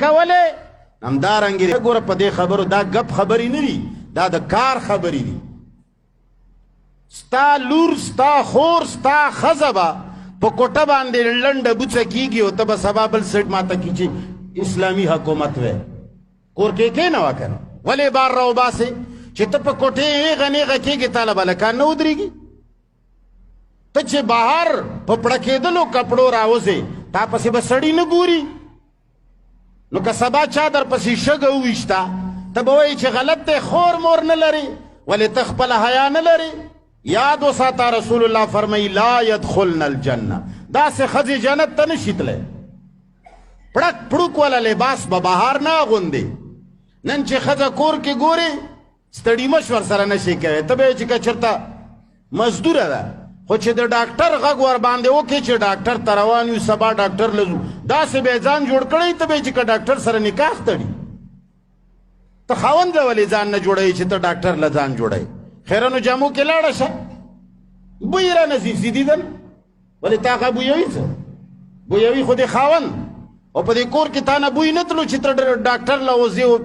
کولې همدارنګې ګوره په دې خبرو دا ګپ خبرې نه دي دا د کار خبرې دي ستا لور ستا خور ستا ښځه به په کوټه باندې لنډه بوڅه کېږي او ته به سبا بل سټ ماته کړي چې اسلامي حکومت وی کور کې کښېنوه که نه ولې بار راوباسې چې ته په کوټې هېغه نېغه کېږي تاله به هلکان نه ودرېږي ته چې بهر په پړکېدلو کپړو راوځې تا پسې به سړي نه ګوري نو که سبا چا در پسې شګه وویشته ته به وایي چې غلط دی خور مور نه لري ولې ته خپله حیا نه لري یاد وساته رسول الله فرمایي لا يدخلن الجنه داسې ښځې جنت ته نشي تلی پړک پړوک والا لباس به بهر نه اغوندې نن چې ښځه کور کې ګورې ستړي مش ورسره نشي کوی ته به یې چې که چېرته مزدوره ده خو چې د ډاکټر غږ ور باندې وکړې چې ډاکټر ته روان یو سبا ډاکټر له ځو داسې به یې ځان جوړ کړی ته به یې چې که ډاکټر سره نکاح تړي ته خاوند له ولې ځان نه جوړوي چې ته ډاکټر له ځان جوړوي خیرنو جامو کې لاړه شه بوی را نصیب سي دیدن ولې تا هغه بویوي څه بویوي خو دې خاوند او په دې کور کې تا نه بوی نه تلو چې ته ډاکټر له وځې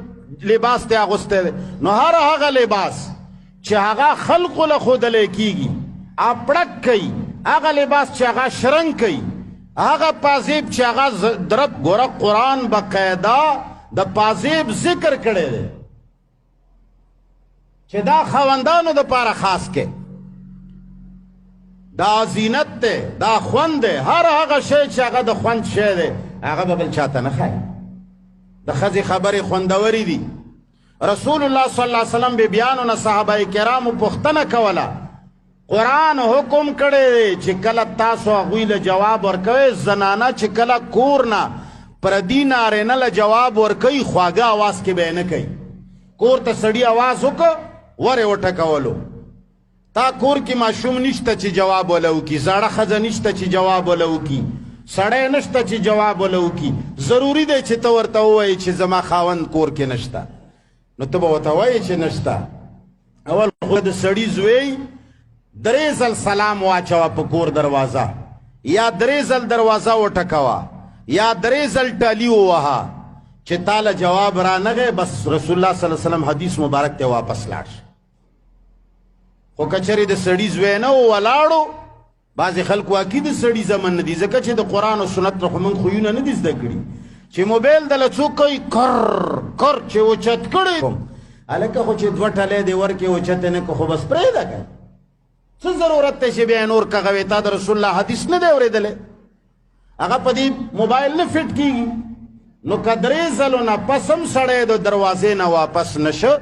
لباس ته اغوستی دی نو هر هغه لباس چې هغه خلقو له ښودلی کېږي اپړک کوي هغه لباس چې هغه شرنګ کوي هغه پازیب چې هغه درب ګوره قرآن بقاعده د پازیب ذکر کړی دی چې دا خاوندانو دپاره خاص کې دا زینت دی دا خوند دی هر هغه شی چې هغه د خوند شی دی هغه به بل چاته نه ښایي د ښځې خبرې خوندورې دي رسول الله صلی الله علیه وسلم بیبیانو نه صحابه کرامو پوښتنه کوله قرآن حکم کړی دی چې کله تاسو هغوی له جواب ورکوئ زنانه چې کله کور نه پردي نارینه له جواب ورکوي خواږه اواز کې به یې نه کوي کور ته سړي اواز وکړه ور یې وټکولو تا کور کې ماشوم نشته چې جواب وله وکړي زاړه ښځه نشته چې جواب وله وکړي سړی نشته چې جواب وله وکړي ضروري دی چې ته ورته ووایې چې زما خاوند کور کې نشته نو ته به ورته وایې چې نشته اول خو د سړي زوی 3 ځل سلام واچوه په کور دروازه یا 3 ځل دروازه وټکوه یا 3 ځل ټالي ووهه چې تاله جواب رانغی بس رسول الله صلی الله علیه وسلم حدیث مبارک ته واپس لاړ شه خو که چېرې د سړي زوی نه و ولاړو بعضې خلکو واقعي د سړي زمن نه دي ځکه چې د قرآن او سنت نه خو موږ خویونه نه دي زده کړي چې موبایل دله څوک کوي کر کر چې اوچت کړی هلکه خو چې 2 ټلۍ دې ورکې اوچت یې نه که خو بس پرېږده که څه ضرورت دی چې بیا نور کغوې تا د رسول الله حدیث نه دی اورېدلی هغه په دې موبایل نه فټ کېږي نو که 3 ځلو نه پس هم سړی د دروازې نه واپس نشه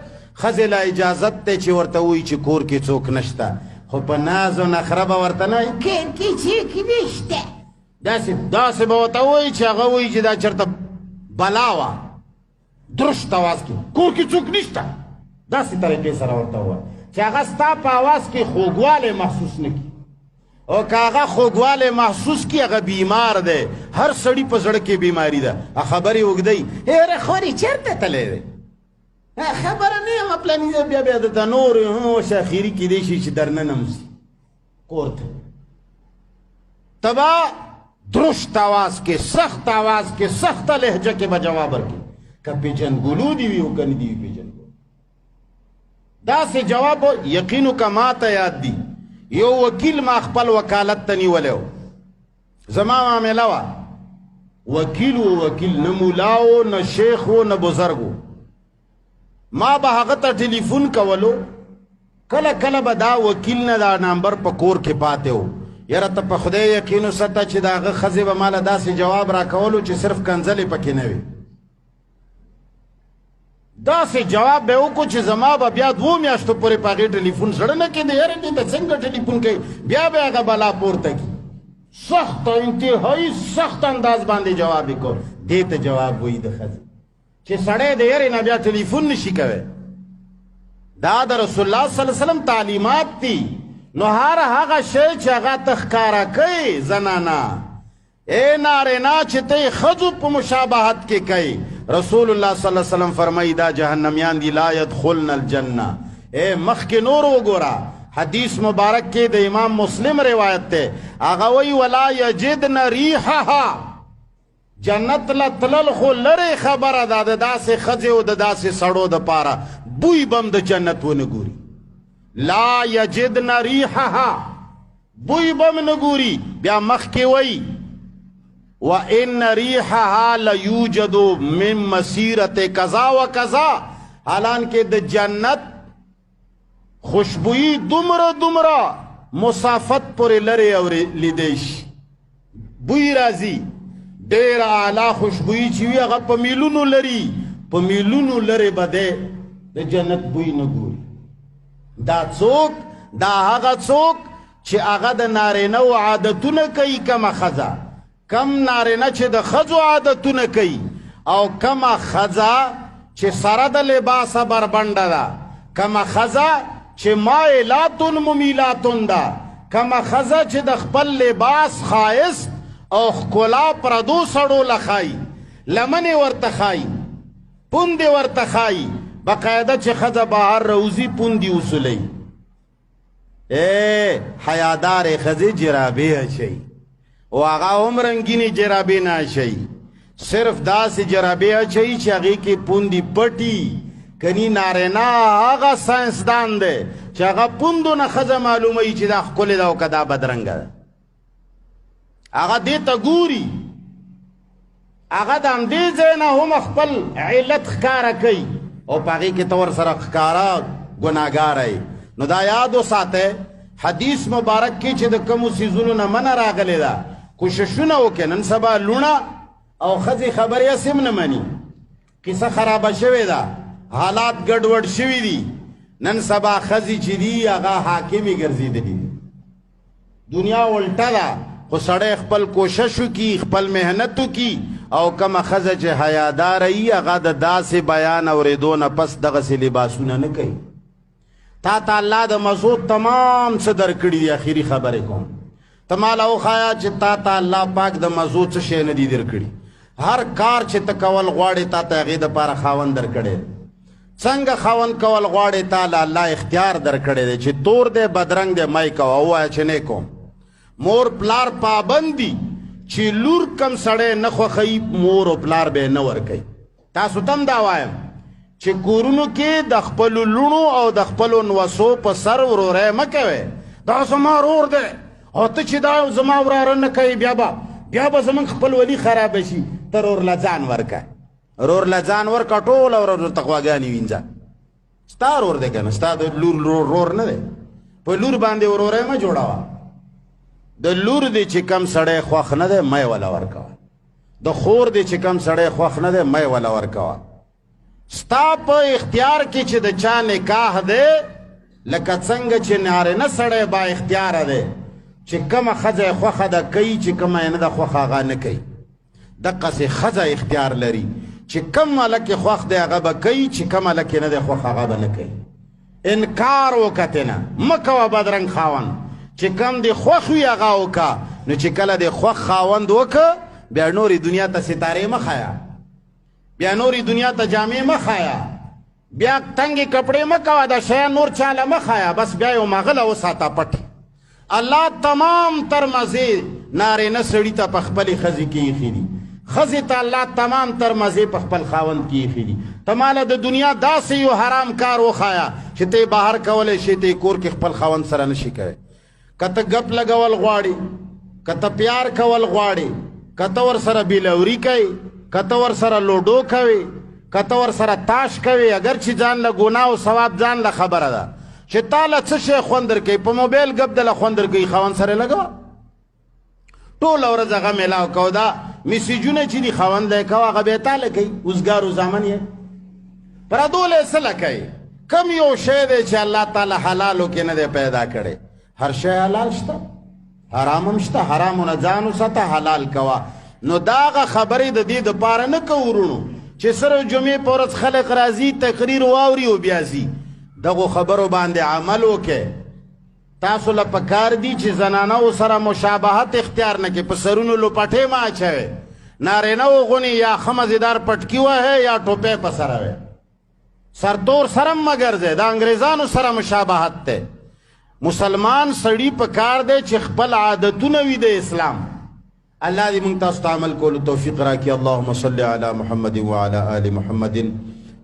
ښځې له اجازت دی چې ورته وایي چې کور کې څوک نشته خو په ناز و نخره به ورته نه وایي کور کې څوک نشته داسې به ورته وایي چې هغه وایي چې دا چېرته بلا وه درشت اواز کې کور کې څوک نشته داسې طریقې سره ورته ووایي چې هغه ستا په اواز کې خوږوالی محسوس نه کړي او که هغه خوږوالی محسوس کړي هغه بیمار دی هر سړي په زړه کې بیماري ده خبرې اوږدوي هېره خورې چېرته تلی دی خبره نه یم پلاني بیا بیا درته نور شاخیري کیدی شي چې در ننه وځي کور ته ته به درشت آواز کې سخت آواز کې سخته لهجه کې به جواب ورکړي که پیژنګلو دي وي او که نه دي وي پیژنګلو داسې جواب یقینو که ما ته یاد دي یو وکیل ما خپل وکالت ته نیولی و زما معامله وه وکیل و وکیل نه مولا و نه شیخ و نه بزرګ و ما به هغه ته ټلیفون کولو کله کله به دا وکیل نه دا نمبر په کور کې پاتې و یاره ته په خدای یقین وساته چې د هغه ښځې به ماله داسې جواب راکولو چې صرف کنځلې پکې نه وي داسې جواب به وکړو چې زما به بیا 2 میاشتو پورې په هغې ټلیفون زړه نه کېده یاره دې ته څنګه ټلیفون کوي بیا به هغه بلا پورته کړي سخت انتهایي سخت انداز باندې جواب یې کو دې ته جواب وایي د ښځې چې سړی د یارې نه بیا ټلیفون نشي کوی دا د رسول الله صلی الله علیه وسلم تعلیمات دي نو هر هغه شی چې هغه ته ښکاره کوي زنانه اے نارینه چې ته یې ښځو په مشابهت کې کوي رسول الله صلی الله علیه وسلم فرمایي دا جهنمیان دي لا يدخلن الجنه اے مخکې نور وګوره حدیث مبارک کې د امام مسلم روایت ده هغه وایي ولا یجدن ریحها جنت لا تلل خو لره خبره ده د داسې ښځې او د داسې سړو دپاره بوی بم د جنت ونه ګوري لا یجدن ریحها بوی بم نه ګوري بیا مخکې وی وان ریحها لیوجد من مسیرت کذا و کذا حالانکه د جنت خوشبویی دومره مسافت پورې لرې او لیدی شي بوی راځي ډېره اعلی خوشبویي چې وي هغه په میلونو لري په میلونو لرې به دی د جنت بوی نه ګوري دا څوک دا هغه څوک چې هغه د نارینهو عادتونه کوي کمه ښځه کم نارینه چې د ښځو عادتونه کوي او کمه ښځه چې سره د لباسه بربنډه ده کمه ښځه چې مایلاتون ممیلاتون ده کمه ښځه چې د خپل لباس ښایست او ښکلا پردو سړو له ښایي لمنې ورته ښایي پوندې ورته ښایي باقاعده چې ښځه بهر روزي پوندې وسولوي حیادارې ښځې جرابې اچوي او هغه هم رنګینې جرابې نه اچوي صرف داسې جرابې اچوي چې هغې کې پوندې پټي کنی نارینه هغه ساینسدان دی چې هغه پوندو نه ښځه معلوموي چې دا ښکلې ده او که دا بدرنګه ده هغه دې ته ګوري هغه د همدې ځای نه هم خپل علت ښکاره کوي او په هغې کې ته ورسره ښکاره ګناهګاره نو دا یاد وساتئ حدیث مبارک کې چې د کومو څیزونو نه منع راغلې ده کوششونه وکړئ نن سبا لوڼه او ښځې خبرې هسې هم نه مني کیسه خرابه شوې ده حالات ګډوډ شوي دي نن سبا ښځې چې دي هغه حاکمې ګرځېدلي دي دنیا الټه ده خو سړی خپل کوشش وکړي خپل محنت وکړي او کومه ښځه چې حیاداره وي هغه د داسې بیان اورېدو نه پس دغسې لباسونه نه کوي تا ته الله د مزو تمام څه درکړي دي اخري خبرې کوم ته ماله وښایه چې تا ته الله پاک د مزو څه شی نه دي درکړي هر کار چې ته کول غواړې تا ته هغې دپاره خاوند درکړی څنګه خاوند کول غواړې تا له الله اختیار درکړی دی چې تور دی بدرنګ دی می کوه ووایه چې نه کوم مور پلار پابند دي چې لور کم سړی نه خوښوي مور او پلار به یې نه ورکوي تاسو ته هم دا وایم چې کورونو کې د خپلو لوڼو او د خپلو نوسو په سر وروری مه کوئ دا زما ورور دی او ته چې دا زما وراره نه کوي بیا به زموږ خپلولي خرابه شي ته رور له ځان ورکه رور له ځان ورکه ټوله ورځ ورته غواګانې وینځه ستا رور دی که نه ستا د لور رور نه دی په لور باندې وروری مه جوړوه د لور دی چې کم سړی خوښ نه دی می وله ورکوه د خور دی چې کم سړی خوښ نه دی می وله ورکوه ستا په اختیار کې چې د چا نکاح دی لکه څنګه چې نارینه سړی با اختیاره دی چې کومه ښځه یې خوښه ده کوي چې کومه یې نه ده خوښه هغه نه کوي دقسې ښځه اختیار لري چې کوم هلک یې خوښ دی هغه به کوي چې کوم هلک یې نه دی خوښ هغه به نه کوي انکار وکړه تېنه مه کوه بدرنګ خاوند چې کم دی خوښ وي هغه وکړه نو چې کله دی خوښ خاوند وکړه بیا نورې دنیا ته ستارې مه ښایه بیا نورې دنیا ته جامې مه ښایه بیا تنګې کپړې مه کوه دا شیان نور چاله مه ښایه بس بیا یو مغله وساته پټ الله تمام تر مزې نارینه سړي ته په خپلې ښځې کې ایښي دي ښځې ته الله تمام تر مزې په خپل خاوند کې ایښي دي ته ماله د دنیا داسې یو حرام کار وښایه چې ته یې بهر کولی شي ته یې کور کې خپل خاوند سره نه شي کوی که ته ګپ لګول غواړې که ته پیار کول غواړې که ته ورسره بیلوري کوې که ته ورسره لوډو کوې که ته ورسره تاش کوې اگر چې ځان له ګناه او ثواب ځان له خبره ده چې تا له څه شی خوند درکوي په موبایل ګپ دله خوند درکوي خاوند سره یې لګوه ټوله ورځ هغه میلاو کوه دا میسیجونه چې دي خاوند له یې کوه هغه بیا تا له کوي اوزګارو زامن یې پردو له یې څه له کوي کم یو شی دی چې الله تعالی حلالو کې نه دی پیدا کړی هر شی حلال شته حرام هم شته حرامو نه ځان وساته حلال کوه نو دا هغه خبرې د دې دپاره نه کوو ورونو چې صرف جمعې په ورځ خلق راځي تقریر واوري او بیا ځي دغو خبرو باندې عمل وکړئ تاسو له پکار دي چې زنانو سره مشابهت اختیار نه کړئ په سرونو لوپټې مه اچوئ نارینهو غونې یا ښه مزېدار پټکي وهئ یا ټوپۍ په سره وئ سرتور سره هم مه ګرځئ د انګریزانو سره مشابهت دی مسلمان سړي په کار دی چې خپل عادتونه وي د اسلام الله دې موږ تاسو ته عمل کولو توفیق راکړي. اللهم صل علی محمد وعلى آل محمد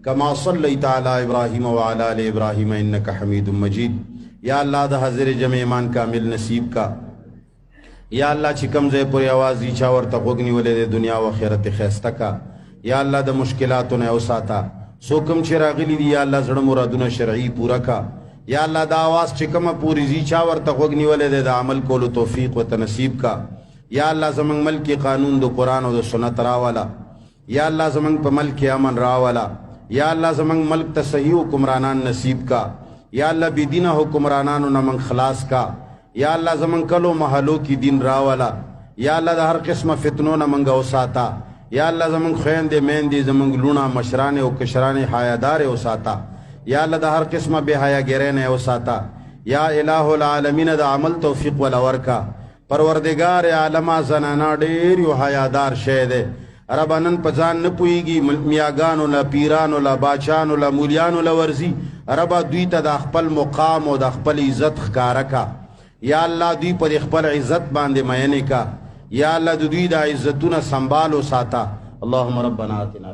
كما صليت على ابراهيم وعلى آل ابراهيم انك حميد مجيد. یا الله د حاضر جمع ایمان کامل نصیب کا. یا الله چې کوم ځای پورې आवाज یې چا ورته غوږ نیولې د دنیا او آخرت ښایسته کا. یا الله د مشکلاتو نه وساته. څوک هم چې راغلي دي یا الله زړه مرادونه شرعي پوره کا. یا الله دا आवाज چې کومه پوری زی چا ورته غوږ نیولې د عمل کولو توفیق ورته نصیب کا. یا الله زمنګ ملک قانون د قرآن او د سنت راوالا. یا الله زمنګ په ملک امن راوالا. یا الله زمنګ ملک ته صحیح حکمرانان نصیب کا. یا الله بی دینه حکمرانانو نه من خلاص کا. یا الله زمنګ کلو محلو کی دین راوالا. یا الله د هر قسمه فتنو نه منګه وساتا. یا الله زمنګ خويندې میندې زمنګ لونه مشران او کشران حیادار وساتا. یا الله د هر قسمه به حیاګرې نه وساتا. یا الہ العالمین د عمل توفیق ولا ورکا. پروردگار عالم زنانا ډیر یو حیادار شه ده. رب نن په ځان نه پويږي میاګانو لا پیرانو لا باچانو لا مولیانو لا ورزي. رب دوی ته د خپل مقام او د خپل عزت ښکارا کا. یا الله دوی په خپل عزت باندې مینه کا. یا الله دوی د عزتونه سنبالو ساته. اللهم ربنا آتنا